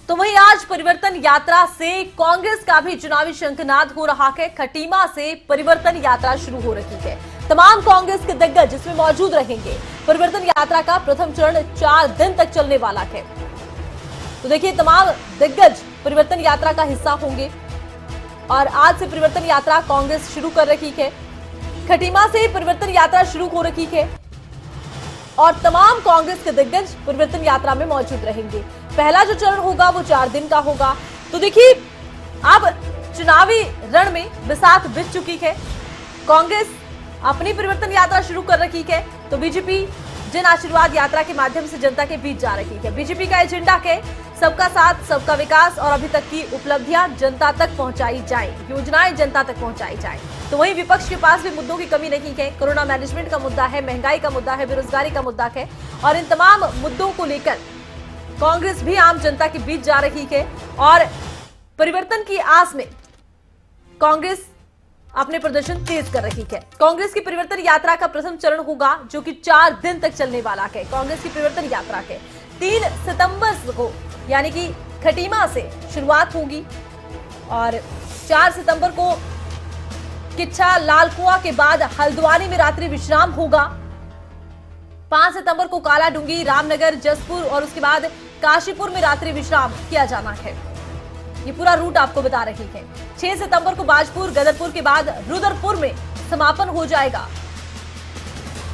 तो वहीं आज परिवर्तन यात्रा से कांग्रेस का भी चुनावी शंखनाद हो रहा है। खटीमा से परिवर्तन यात्रा शुरू हो रही है। तमाम कांग्रेस के दिग्गज इसमें मौजूद रहेंगे। परिवर्तन यात्रा का प्रथम चरण 4 दिन तक चलने वाला है। तो देखिए, तमाम दिग्गज परिवर्तन यात्रा का हिस्सा होंगे और आज से परिवर्तन यात्रा कांग्रेस शुरू कर रही है। खटीमा से परिवर्तन यात्रा शुरू हो रही है और तमाम कांग्रेस के दिग्गज परिवर्तन यात्रा में मौजूद रहेंगे। पहला जो चरण होगा वो 4 दिन का होगा। तो देखिए, अब चुनावी रण में बिसात बिछ चुकी है। कांग्रेस अपनी परिवर्तन यात्रा शुरू कर रही है, तो बीजेपी जन आशीर्वाद यात्रा के माध्यम से जनता के बीच जा रही है। बीजेपी का एजेंडा है सबका साथ, सबका विकास और अभी तक की उपलब्धियां जनता तक पहुंचाई जाए, योजनाएं जनता तक पहुंचाई जाए। तो वहीं विपक्ष के पास भी मुद्दों की कमी नहीं है। कोरोना मैनेजमेंट का मुद्दा है, महंगाई का मुद्दा है, बेरोजगारी का मुद्दा है और इन तमाम मुद्दों को लेकर कांग्रेस भी आम जनता के बीच जा रही है और परिवर्तन की आस में कांग्रेस अपने प्रदर्शन तेज कर रही है। कांग्रेस की परिवर्तन यात्रा का प्रथम चरण होगा जो कि 4 दिन तक चलने वाला है। कांग्रेस की परिवर्तन यात्रा के 3 सितंबर को यानी कि खटीमा से शुरुआत होगी और 4 सितंबर को किच्छा लालकुआ के बाद हल्द्वानी में रात्रि विश्राम होगा। 5 सितंबर को कालाडूंगी, रामनगर, जसपुर और उसके बाद काशीपुर में रात्रि विश्राम किया जाना है। ये पूरा रूट आपको बता रही है। 6 सितंबर को बाजपुर, गदरपुर के बाद रुद्रपुर में समापन हो जाएगा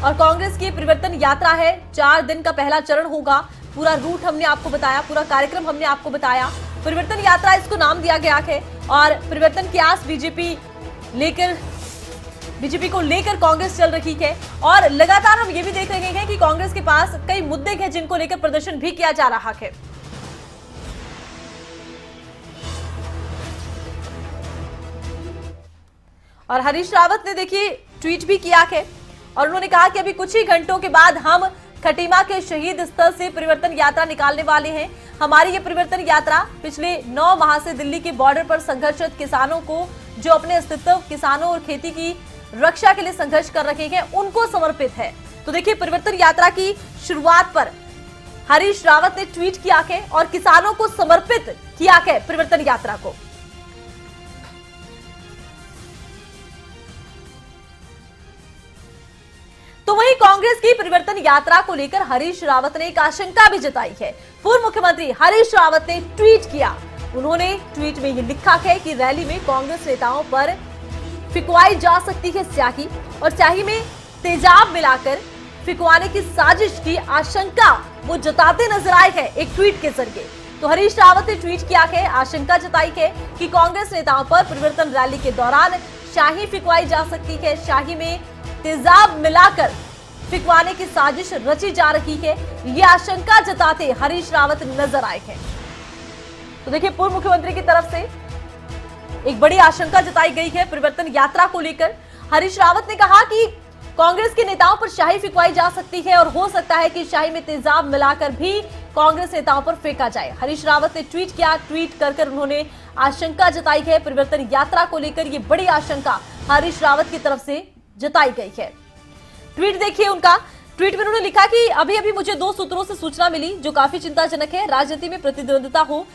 और कांग्रेस की परिवर्तन यात्रा है। 4 दिन का पहला चरण होगा। पूरा रूट हमने आपको बताया, पूरा कार्यक्रम हमने आपको बताया। परिवर्तन यात्रा इसको नाम दिया गया है और परिवर्तन की आस बीजेपी को लेकर कांग्रेस चल रही है और लगातार हम ये भी देख रहे हैं कि कांग्रेस के पास कई मुद्दे हैं जिनको लेकर प्रदर्शन भी किया जा रहा है। और हरीश रावत ने देखिए ट्वीट भी किया है और उन्होंने कहा कि अभी कुछ ही घंटों के बाद हम खटीमा के शहीद स्थल से परिवर्तन यात्रा निकालने वाले हैं। हमारी ये परिवर्तन यात्रा पिछले 9 माह से दिल्ली के बॉर्डर पर संघर्षरत किसानों को, जो अपने अस्तित्व, किसानों और खेती की रक्षा के लिए संघर्ष कर रहे हैं, उनको समर्पित है। तो देखिए, परिवर्तन यात्रा की शुरुआत पर हरीश रावत ने ट्वीट किया है और किसानों को समर्पित किया है परिवर्तन यात्रा को। तो वहीं कांग्रेस की परिवर्तन यात्रा को लेकर हरीश रावत ने एक आशंका भी जताई है। पूर्व मुख्यमंत्री हरीश रावत ने ट्वीट किया। उन्होंने ट्वीट में ये लिखा है कि रैली में कांग्रेस नेताओं पर फिकवाई जा सकती है स्याही और स्याही में तेजाब मिलाकर फिकवाने की साजिश की आशंका वो जताते नजर आए हैं एक ट्वीट के जरिए। तो हरीश रावत ने ट्वीट किया है, आशंका जताई है कि कांग्रेस नेताओं पर परिवर्तन रैली के दौरान शाही फिकवाई जा सकती है। शाही में तेजाब मिलाकर फिकवाने की साजिश रची जा रही है, ये आशंका जताते हरीश रावत नजर आए हैं। तो देखिए, पूर्व मुख्यमंत्री की तरफ से एक बड़ी आशंका जताई गई है परिवर्तन यात्रा को लेकर। हरीश रावत ने कहा कि कांग्रेस के नेताओं पर शाही फिकवाई जा सकती है और हो सकता है कि शाही में तेजाब मिलाकर भी कांग्रेस नेताओं पर फेंका जाए। हरीश रावत ने ट्वीट किया। ट्वीट कर उन्होंने आशंका जताई है परिवर्तन यात्रा को लेकर। ये बड़ी आशंका हरीश रावत की तरफ से जताई गई है। ट्वीट देखिए उनका। ट्वीट में उन्होंने लिखा कि अभी अभी मुझे 2 सूत्रों से सूचना मिली जो काफी चिंताजनक है। राजनीति में प्रतिद्वंदिता हो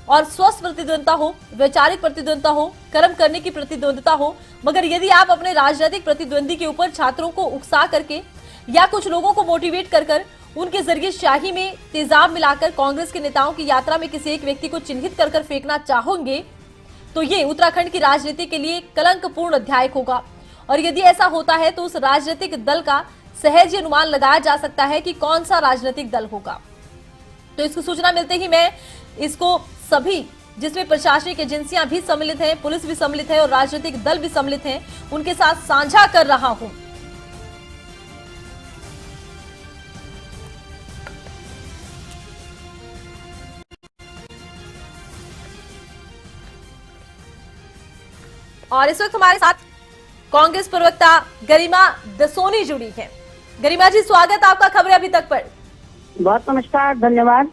और स्वस्थ प्रतिद्वंदिता हो, वैचारिक प्रतिद्वंदिता हो, कर्म करने की प्रतिद्वंदिता हो, मगर यदि आप अपने राजनीतिक प्रतिद्वंदी के ऊपर छात्रों को उकसा करके या कुछ लोगों को मोटिवेट कर उनके जरिए शाही में तेजाब मिलाकर कांग्रेस के नेताओं की यात्रा में किसी एक व्यक्ति को चिन्हित कर फेंकना चाहोगे तो ये उत्तराखंड की राजनीति के लिए कलंकपूर्ण अध्याय होगा और यदि ऐसा होता है तो उस राजनीतिक दल का सहज अनुमान लगाया जा सकता है कि कौन सा राजनीतिक दल होगा। तो इसकी सूचना मिलते ही मैं इसको सभी, जिसमें प्रशासनिक एजेंसियां भी सम्मिलित हैं, पुलिस भी सम्मिलित है और राजनीतिक दल भी सम्मिलित हैं, उनके साथ साझा कर रहा हूं। और इस वक्त हमारे साथ कांग्रेस प्रवक्ता गरिमा दसोनी जुड़ी है। गरिमा जी, स्वागत आपका खबरें अभी तक पर। बहुत नमस्कार, धन्यवाद।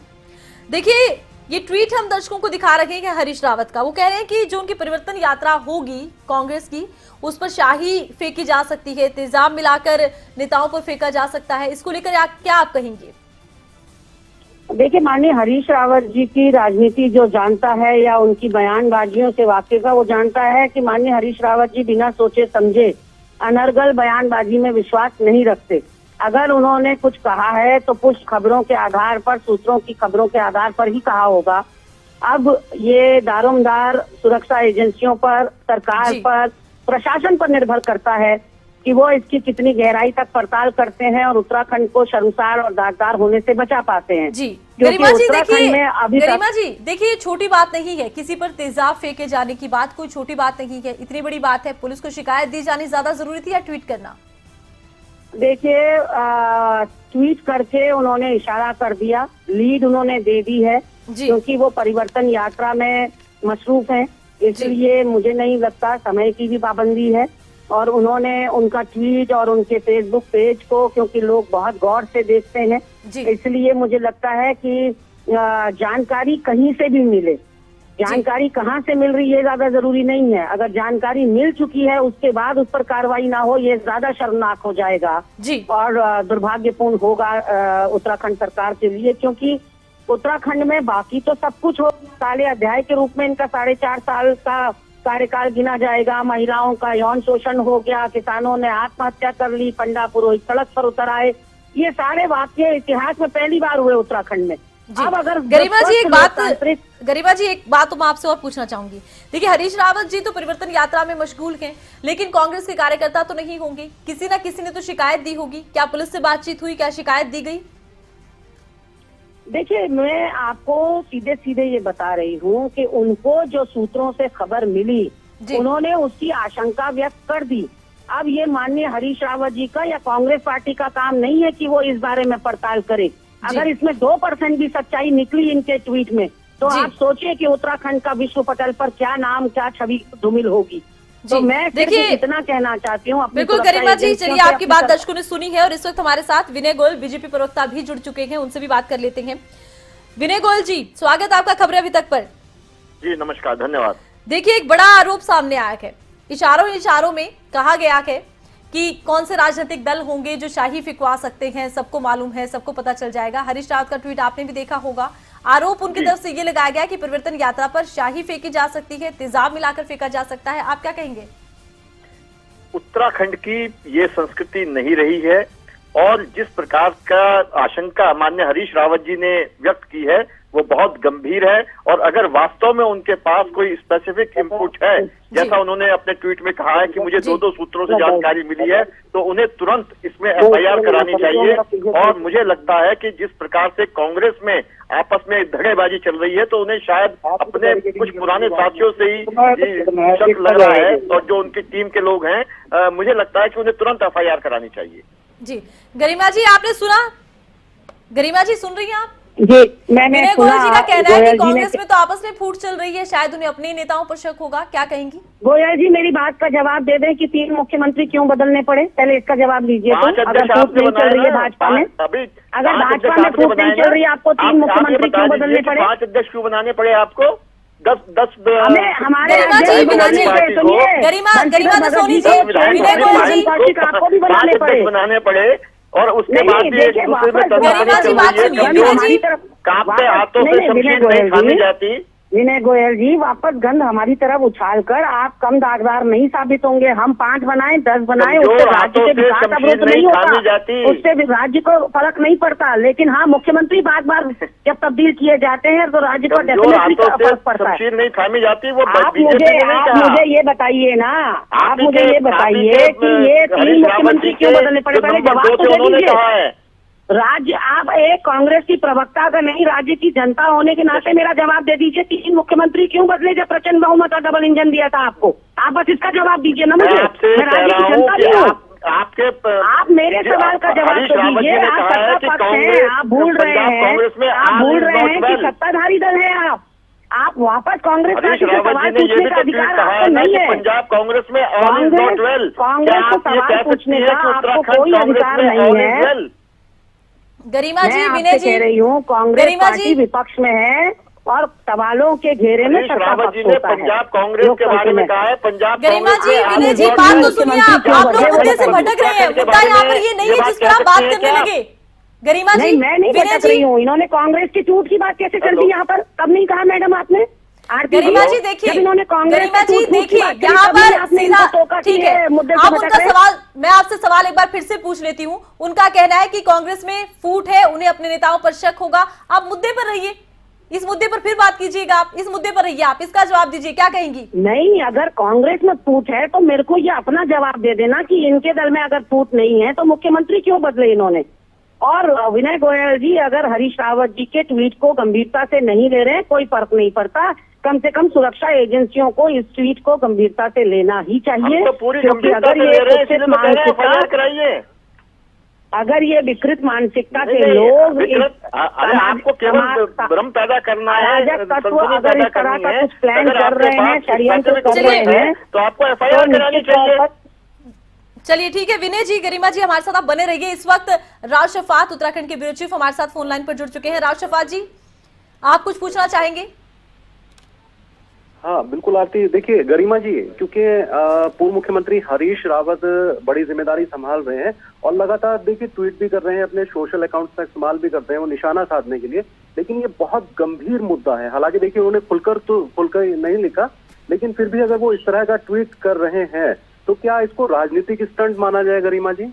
देखिए, ये ट्वीट हम दर्शकों को दिखा रहे हैं हरीश रावत का। वो कह रहे हैं कि जो उनकी परिवर्तन यात्रा होगी कांग्रेस की, उस पर शाही फेंकी जा सकती है, तेजाब मिलाकर नेताओं पर फेंका जा सकता है। इसको लेकर क्या आप कहेंगे? देखिए, माननीय हरीश रावत जी की राजनीति जो जानता है या उनकी बयानबाजियों से वाकिफ है, वो जानता है कि माननीय हरीश रावत जी बिना सोचे समझे अनर्गल बयानबाजी में विश्वास नहीं रखते। अगर उन्होंने कुछ कहा है तो पुष्ट खबरों के आधार पर, सूत्रों की खबरों के आधार पर ही कहा होगा। अब ये दारोमदार सुरक्षा एजेंसियों पर, सरकार पर, प्रशासन पर निर्भर करता है कि वो इसकी कितनी गहराई तक पड़ताल करते हैं और उत्तराखंड को शर्मसार और दागदार होने से बचा पाते हैं। जी क्योंकि गरिमा जी उत्तराखंड देखिए, में अभी गरिमा जी देखिए, ये छोटी बात नहीं है, किसी पर तेजाब फेंके जाने की बात कोई छोटी बात नहीं है, इतनी बड़ी बात है। पुलिस को शिकायत दी जानी ज्यादा जरूरी थी या ट्वीट करना? देखिए, ट्वीट करके उन्होंने इशारा कर दिया, लीड उन्होंने दे दी है, क्योंकि वो परिवर्तन यात्रा में मसरूफ हैं, इसलिए मुझे नहीं लगता, समय की भी पाबंदी है। और उन्होंने उनका ट्वीट और उनके फेसबुक पेज को, क्योंकि लोग बहुत गौर से देखते हैं, इसलिए मुझे लगता है कि जानकारी कहीं से भी मिले, जानकारी कहाँ से मिल रही है ज्यादा जरूरी नहीं है। अगर जानकारी मिल चुकी है उसके बाद उस पर कार्रवाई ना हो, ये ज्यादा शर्मनाक हो जाएगा और दुर्भाग्यपूर्ण होगा उत्तराखंड सरकार के लिए, क्योंकि उत्तराखंड में बाकी तो सब कुछ हो, काले अध्याय के रूप में इनका 4.5 साल का कार्यकाल गिना जाएगा। महिलाओं का यौन शोषण हो गया, किसानों ने आत्महत्या कर ली, पंडा पुरोहित सड़क पर उतर आए, ये सारे वाकये इतिहास में पहली बार हुए उत्तराखंड में। अब अगर गरिमा जी एक बात तो मैं आपसे और पूछना चाहूंगी। देखिए, हरीश रावत जी तो परिवर्तन यात्रा में मशगूल हैं, लेकिन कांग्रेस के कार्यकर्ता तो नहीं होंगे, किसी ना किसी ने तो शिकायत दी होगी। क्या पुलिस से बातचीत हुई, क्या शिकायत दी गई? देखिए, मैं आपको सीधे सीधे ये बता रही हूँ कि उनको जो सूत्रों से खबर मिली, उन्होंने उसकी आशंका व्यक्त कर दी। अब ये माननीय हरीश रावत जी का या कांग्रेस पार्टी का काम नहीं है कि वो इस बारे में पड़ताल करे। अगर इसमें 2% भी सच्चाई निकली इनके ट्वीट में, तो आप सोचिए कि उत्तराखंड का विश्व पटल पर क्या नाम, क्या छवि धूमिल होगी। तो मैं देखिए इतना कहना चाहती हूँ। बिल्कुल गरिमा जी, चलिए आपकी बात दर्शकों ने सुनी है और इस वक्त हमारे साथ विनय गोयल बीजेपी प्रवक्ता भी जुड़ चुके हैं, उनसे भी बात कर लेते हैं। विनय गोयल जी, स्वागत आपका खबरें अभी तक पर। जी नमस्कार, धन्यवाद। देखिए, एक बड़ा आरोप सामने आया है, इशारों में कहा गया है कि कौन से राजनीतिक दल होंगे जो शाही फिकवा सकते हैं, सबको मालूम है, सबको पता चल जाएगा। हरीश रावत का ट्वीट आपने भी देखा होगा। आरोप उनकी तरफ से ये लगाया गया कि परिवर्तन यात्रा पर शाही फेंकी जा सकती है, तेजाब मिलाकर फेंका जा सकता है। आप क्या कहेंगे? उत्तराखंड की ये संस्कृति नहीं रही है और जिस प्रकार का आशंका माननीय हरीश रावत जी ने व्यक्त की है वो बहुत गंभीर है। और अगर वास्तव में उनके पास कोई स्पेसिफिक इनपुट है, जैसा उन्होंने अपने ट्वीट में कहा है कि मुझे 2 सूत्रों से जानकारी मिली है, तो उन्हें तुरंत इसमें एफआईआर करानी चाहिए। और मुझे लगता है कि जिस प्रकार से कांग्रेस में आपस में धड़ेबाजी चल रही है, तो उन्हें शायद अपने कुछ पुराने साथियों से ही शक लग रहा है और जो उनकी टीम के लोग हैं, मुझे लगता है कि उन्हें तुरंत एफआईआर करानी चाहिए। जी गरिमा जी, आपने सुना? गरिमा जी सुन रही हैं आप? जी मैंने सुना। जी का कहना है कि कांग्रेस में तो आपस में फूट चल रही है, शायद उन्हें अपने नेताओं पर शक होगा, क्या कहेंगी? गोयल जी, मेरी बात का जवाब दे दें कि 3 मुख्यमंत्री क्यों बदलने पड़े, पहले इसका जवाब लीजिए। तो अगर फूट नहीं चल रही है भाजपा में, अगर भाजपा में फूट नहीं चल रही है, आपको 3 मुख्यमंत्री क्यों बदलने पड़े? 5 अध्यक्ष क्यों बनाने पड़े आपको? 10 हमारे आपको भी बनाने पड़े और उसके बाद भी एक दूसरे में कांपते हाथों से शमशीर नहीं थामी जाती। विनय गोयल जी, वापस गंध हमारी तरफ उछालकर आप कम दागदार नहीं साबित होंगे। हम 5 बनाए, 10 बनाए, उससे राज्य के विकास अवरुद्ध नहीं होता, उससे राज्य को फर्क नहीं पड़ता। लेकिन हाँ, मुख्यमंत्री बार जब तब्दील किए जाते हैं तो राज्य को डेफिनेटली फर्क पड़ता है। नहीं थामी जाती वो। आप मुझे ये बताइए ना, आप मुझे ये बताइए कि ये 3 मुख्यमंत्री क्यों बदलने पड़े, पहले जवाब तो दे दीजिए। राज्य, आप एक कांग्रेस की प्रवक्ता का नहीं, राज्य की जनता होने के नाते मेरा जवाब दे दीजिए। 3 मुख्यमंत्री क्यों बदले जब प्रचंड बहुमत और डबल इंजन दिया था आपको? आप बस इसका जवाब दीजिए ना मुझे। मैं राज्य की जनता भी हूँ। आप मेरे सवाल का जवाब तो दीजिए। आप सत्ता पक्ष हैं, आप भूल रहे हैं कि सत्ताधारी दल है आप वापस कांग्रेस पार्टी से सवाल पूछने का अधिकार आपको नहीं है। पंजाब कांग्रेस में कांग्रेस को सवाल पूछने का आपको कोई अधिकार नहीं है। गरिमा जी, विनय जी, कह रही हूँ, कांग्रेस पार्टी विपक्ष में है और सवालों के घेरे में रावत जी ने पंजाब कांग्रेस के बारे में कहा है। पंजाब गरिमा जी, विनय जी, बात तो सुनिए। आप लोग मुद्दे से भटक रहे हैं। मुद्दा यहाँ पर ये नहीं है जिस पर आप बात करने लगे। गरिमा जी, नहीं, मैं नहीं विनय भटक जी, रही हूँ। इन्होंने कांग्रेस की झूठ की बात कैसे कर दी यहाँ पर? कब नहीं कहा मैडम आपने? आरती गरिमा जी देखिए, जब इन्होंने कांग्रेस गरिमा की जी झूठ की देखिए, बात करी, यहाँ तभी पर आपने सीधा इनको टोका कि ठीक है। ये मुद्दे से अब भटक उनका रहे। सवाल, मैं आपसे सवाल एक बार फिर से पूछ लेती हूँ। उनका कहना है कि कांग्रेस में फूट है, उन्हें अपने नेताओं पर शक होगा। आप मुद्दे पर रहिए, इस मुद्दे पर फिर बात कीजिएगा। आप इस मुद्दे पर रहिए, आप इसका जवाब दीजिए, क्या कहेंगी? नहीं, अगर कांग्रेस में फूट है तो मेरे को ये अपना जवाब दे देना कि इनके दल में अगर फूट नहीं है तो मुख्यमंत्री क्यों बदले इन्होंने। और विनय गोयल जी, अगर हरीश रावत जी के ट्वीट को गंभीरता से नहीं ले रहे हैं, कोई फर्क नहीं पड़ता। कम से कम सुरक्षा एजेंसियों को इस ट्वीट को गंभीरता से लेना ही चाहिए। हम तो पूरी क्योंकि गंभीरता अगर से ये ले रहे हैं, विकृत इसलिए तो कह रहे हैं मानसिकता, FIR कराइए। अगर ये विकृत मानसिकता नहीं, के नहीं, लोग अरे आपको केवल भ्रम पैदा करना है, अराजक तत्व सनसनी अगर पैदा इस तरह करनी का है, कुछ प्लान अगर कर आपके रहे हैं, पास षड्यंत्र कर specific रहे evidence है, हैं, तो आपको FIR करानी निश्चित तौर चाहिए। पर चलिए ठीक है, विनय जी, गरिमा जी हमारे साथ आप बने रहिए। इस वक्त राज शफात, उत्तराखंड के ब्यूरो चीफ, हमारे साथ फोन लाइन पर जुड़ चुके हैं। राज शफात जी, आप कुछ पूछना चाहेंगे? हाँ बिल्कुल आरती, देखिए गरिमा जी, क्योंकि पूर्व मुख्यमंत्री हरीश रावत बड़ी जिम्मेदारी संभाल रहे हैं और लगातार देखिए ट्वीट भी कर रहे हैं, अपने सोशल अकाउंट्स का इस्तेमाल भी करते हैं वो निशाना साधने के लिए। लेकिन ये बहुत गंभीर मुद्दा है। हालांकि देखिए उन्होंने खुलकर नहीं लिखा, लेकिन फिर भी अगर वो इस तरह का ट्वीट कर रहे हैं तो क्या इसको राजनीतिक स्टंट माना जाए गरिमा जी?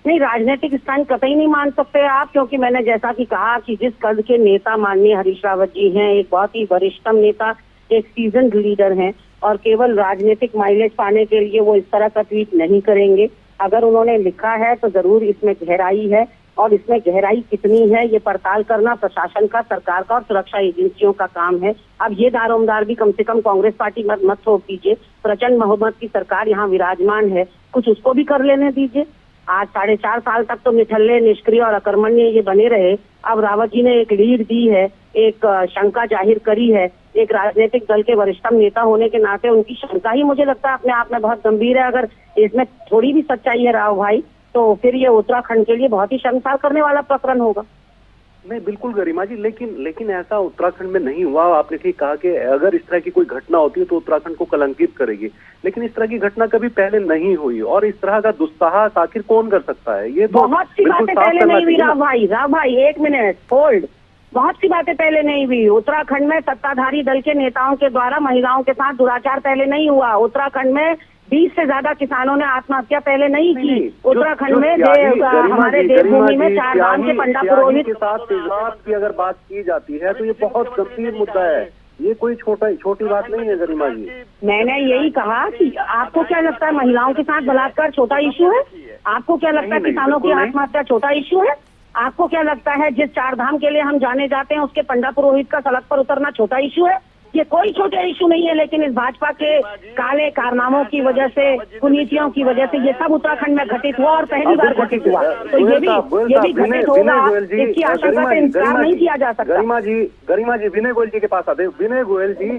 नहीं, राजनीतिक स्टंट कतई नहीं मान सकते आप, क्योंकि मैंने जैसा कि कहा कि जिस कद के नेता माननीय हरीश रावत जी हैं, एक बहुत ही वरिष्ठतम नेता, एक सीजन्ड लीडर हैं, और केवल राजनीतिक माइलेज पाने के लिए वो इस तरह का ट्वीट नहीं करेंगे। अगर उन्होंने लिखा है तो जरूर इसमें गहराई है, और इसमें गहराई कितनी है ये पड़ताल करना प्रशासन का, सरकार का और सुरक्षा एजेंसियों का काम है। अब ये दारोमदार भी कम से कम कांग्रेस पार्टी मत थोप दीजिए। प्रचंड बहुमत की सरकार यहाँ विराजमान है, कुछ उसको भी कर लेने दीजिए। आज 4.5 साल तक तो निठल्ले, निष्क्रिय और अकर्मण्य ये बने रहे। अब रावत जी ने एक लीड दी है, एक शंका जाहिर करी है, एक राजनीतिक दल के वरिष्ठतम नेता होने के नाते उनकी शंका ही मुझे लगता है अपने आप में बहुत गंभीर है। अगर इसमें थोड़ी भी सच्चाई है राव भाई, तो फिर ये उत्तराखंड के लिए बहुत ही शर्मसार करने वाला प्रकरण होगा। नहीं बिल्कुल गरिमा जी, लेकिन ऐसा उत्तराखंड में नहीं हुआ। आपने ठीक कहा कि अगर इस तरह की कोई घटना होती है तो उत्तराखंड को कलंकित करेगी, लेकिन इस तरह की घटना कभी पहले नहीं हुई। और इस तरह का दुस्साहस आखिर कौन कर सकता है? ये तो बहुत सी बातें पहले नहीं हुई राव भाई, एक मिनट होल्ड। बहुत सी बातें पहले नहीं हुई। उत्तराखंड में सत्ताधारी दल के नेताओं के द्वारा महिलाओं के साथ दुराचार पहले नहीं हुआ। उत्तराखंड में 20 से ज्यादा किसानों ने आत्महत्या पहले नहीं की। उत्तराखंड में हमारे देवभूमि में 4 धाम के पंडा पुरोहित के साथ तेजाब की अगर बात की जाती है तो ये बहुत गंभीर मुद्दा है, ये कोई छोटी बात नहीं है गरिमा जी। मैंने यही कहा कि आपको क्या लगता है महिलाओं के साथ बलात्कार छोटा इशू है? आपको क्या लगता है किसानों की आत्महत्या छोटा इशू है? आपको क्या लगता है जिस 4 धाम के लिए हम जाने जाते हैं उसके पंडा पुरोहित का सड़क पर उतरना छोटा इशू है? ये कोई छोटा इशू नहीं है। लेकिन इस भाजपा के काले कारनामों की वजह से, कुनीतियों की वजह से ये सब उत्तराखंड में घटित हुआ और पहली बार घटित हुआ। तो ये भी घटित होगा, इसकी आशंका से इंकार नहीं किया जा सकता। गरिमा जी विनय गोयल जी के पास आते हैं। विनय गोयल जी,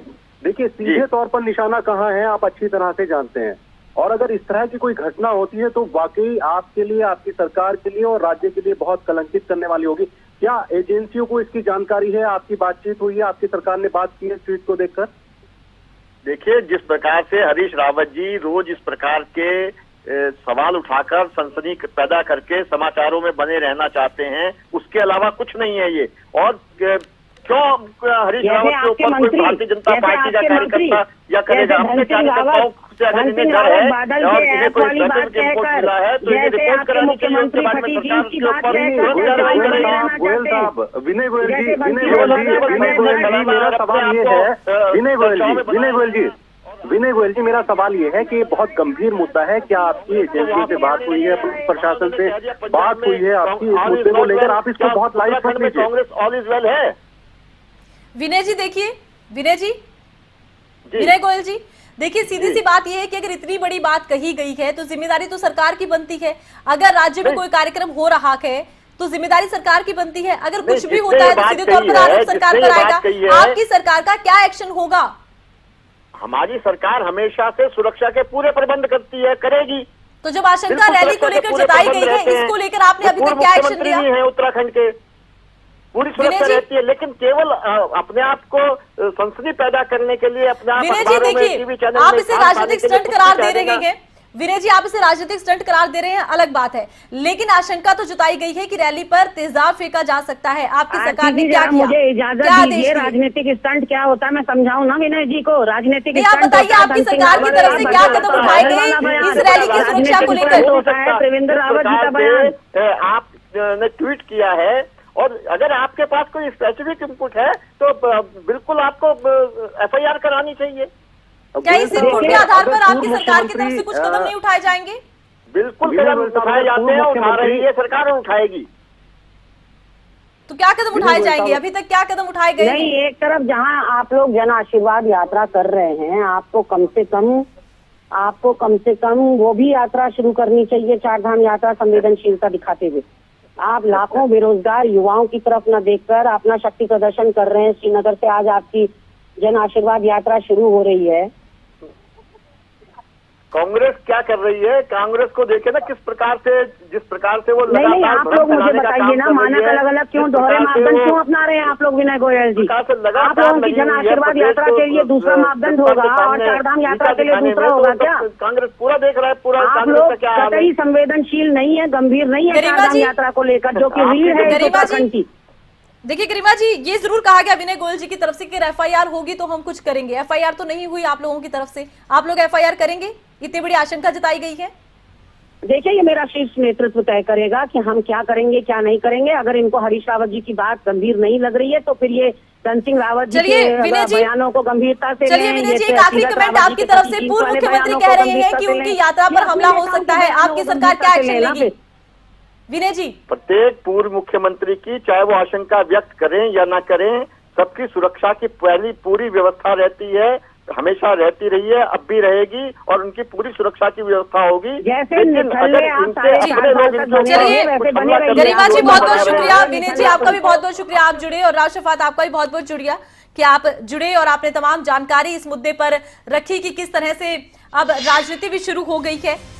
देखिए सीधे तौर पर निशाना कहाँ है आप अच्छी तरह से जानते हैं, और अगर इस तरह की कोई घटना होती है तो वाकई आपके लिए, आपकी सरकार के लिए और राज्य के लिए बहुत कलंकित करने वाली होगी। क्या एजेंसियों को इसकी जानकारी है? आपकी बातचीत हुई है, आपकी सरकार ने बात की है ट्वीट को देखकर? देखिए, जिस प्रकार से हरीश रावत जी रोज इस प्रकार के सवाल उठाकर सनसनी पैदा करके समाचारों में बने रहना चाहते हैं, उसके अलावा कुछ नहीं है ये। और क्यों हरीश रावत के ऊपर कोई भारतीय जनता पार्टी का कार्यकर्ता या करेगा? अपने कार्यकर्ताओं से अगर इन्हें डर है और इन्हें कोई सर्टिफिकेट रिपोर्ट मिला है तो इन्हें रिपोर्ट करानी चाहिए उसके बारे में सरकार के ऊपर कार्रवाई करेगी। गोयल साहब, विनय गोयल जी, मेरा सवाल ये है, विनय गोयल जी मेरा सवाल ये है कि ये बहुत गंभीर मुद्दा है। क्या आपकी एजेंसी से बात हुई है, प्रशासन से बात हुई है आपकी इस मुद्दे को लेकर? आप इसको बहुत लाइट मत लीजिए। कांग्रेस ऑल इज वेल है। विनय जी देखिए, विनय गोयल जी देखिए, सीधी सी बात यह है कि अगर इतनी बड़ी बात कही गई है तो जिम्मेदारी तो सरकार की बनती है। अगर राज्य में कोई कार्यक्रम हो रहा है तो जिम्मेदारी सरकार की बनती है। अगर कुछ भी होता है तो सीधे तौर पर आरोप सरकार पर आएगा। आपकी सरकार का क्या एक्शन होगा? हमारी सरकार हमेशा से सुरक्षा के पूरे प्रबंध करती है, करेगी। तो जब आशंका रैली को लेकर जताई गई है, इसको लेकर आपने अभी तक क्या एक्शन लिया है? उत्तराखंड के पूरी सुरक्षा रहती है, लेकिन केवल अपने आप को सनसनी पैदा करने के लिए अपने आप विनय जी देखिए, आप इसे राजनीतिक स्टंट करार दे रहे हैं। विनय जी, आप इसे राजनीतिक स्टंट करार दे रहे हैं, अलग बात है, लेकिन आशंका तो जताई गई है कि रैली पर तेजाब फेंका जा सकता है। आपकी सरकार ने क्या किया? मुझे इजाजत क्या आदेश दीजिए, दिए? राजनीतिक स्टंट क्या होता है मैं समझाऊं ना विनय जी को। राजनीतिक नहीं, आप स्टंट बताइए आपकी सरकार की तरफ से क्या कदम उठाए गए इस रैली की सुरक्षा को लेकर? होता है त्रिवेंद्र रावत जी का बयान आपने ट्वीट किया है और अगर आपके पास कोई स्पेसिफिक इनपुट है तो बिल्कुल आपको FIR करानी चाहिए। क्या इस इनपुट के आधार पर आपकी सरकार की तरफ से कुछ कदम नहीं उठाए जाएंगे? बिल्कुल कदम उठाए जाते हैं, उठा रही है सरकार और उठाएगी। तो क्या कदम उठाए जाएंगे? अभी तक क्या कदम उठाए गए? नहीं, एक तरफ जहां आप लोग जन आशीर्वाद यात्रा कर रहे हैं, आपको कम से कम वो भी यात्रा शुरू करनी चाहिए, चार धाम यात्रा संवेदनशीलता दिखाते हुए। आप लाखों बेरोजगार युवाओं की तरफ न देखकर अपना शक्ति प्रदर्शन कर रहे हैं। श्रीनगर से आज आपकी जन आशीर्वाद यात्रा शुरू हो रही है। कांग्रेस क्या कर रही है? कांग्रेस को देखे ना जिस प्रकार से वो नहीं, आप लोग मुझे बताइए ना, मानक अलग अलग क्यों, दोहरे मापदंड क्यों अपना रहे हैं आप लोग विनय गोयल जी? आप लोगों की जन आशीर्वाद यात्रा के लिए दूसरा मापदंड होगा और चारधाम यात्रा के लिए दूसरा होगा क्या? कांग्रेस पूरा देख रहा है, पूरा आप लोग कतई संवेदनशील नहीं है, गंभीर नहीं है चारधाम यात्रा को लेकर, जो कि रीढ़ है उत्तराखंड की। देखिए गरिमा जी, ये जरूर कहा गया विनय गोयल जी की तरफ से कि FIR होगी तो हम कुछ करेंगे। FIR तो नहीं हुई आप लोगों की तरफ से, आप लोग FIR करेंगे? इतनी बड़ी आशंका जताई गई है। देखिए, ये मेरा शीर्ष नेतृत्व तय करेगा कि हम क्या करेंगे क्या नहीं करेंगे। अगर इनको हरीश रावत जी की बात गंभीर नहीं लग रही है तो फिर ये धन सिंह रावत जी के बयानों को गंभीरता से चलिए विनय जी, एक आखिरी कमेंट आपकी तरफ से। पूर्व मुख्यमंत्री कह रहे हैं कि उनकी यात्रा पर हमला हो सकता है, आपकी सरकार क्या एक्शन लेगी? विनय जी, प्रत्येक पूर्व मुख्यमंत्री की, चाहे वो आशंका व्यक्त करें या ना करें, सबकी सुरक्षा की पूरी व्यवस्था रहती है, हमेशा रहती रही है, अब भी रहेगी और उनकी पूरी सुरक्षा की व्यवस्था होगी। जैसे गरिमा जी बहुत बहुत शुक्रिया, विनय जी आपका भी बहुत बहुत शुक्रिया, आप जुड़े, और राष्ट्रपात आपका भी बहुत बहुत शुक्रिया कि आप जुड़े और आपने तमाम जानकारी इस मुद्दे पर रखी कि किस तरह से अब राजनीति भी शुरू हो गई है।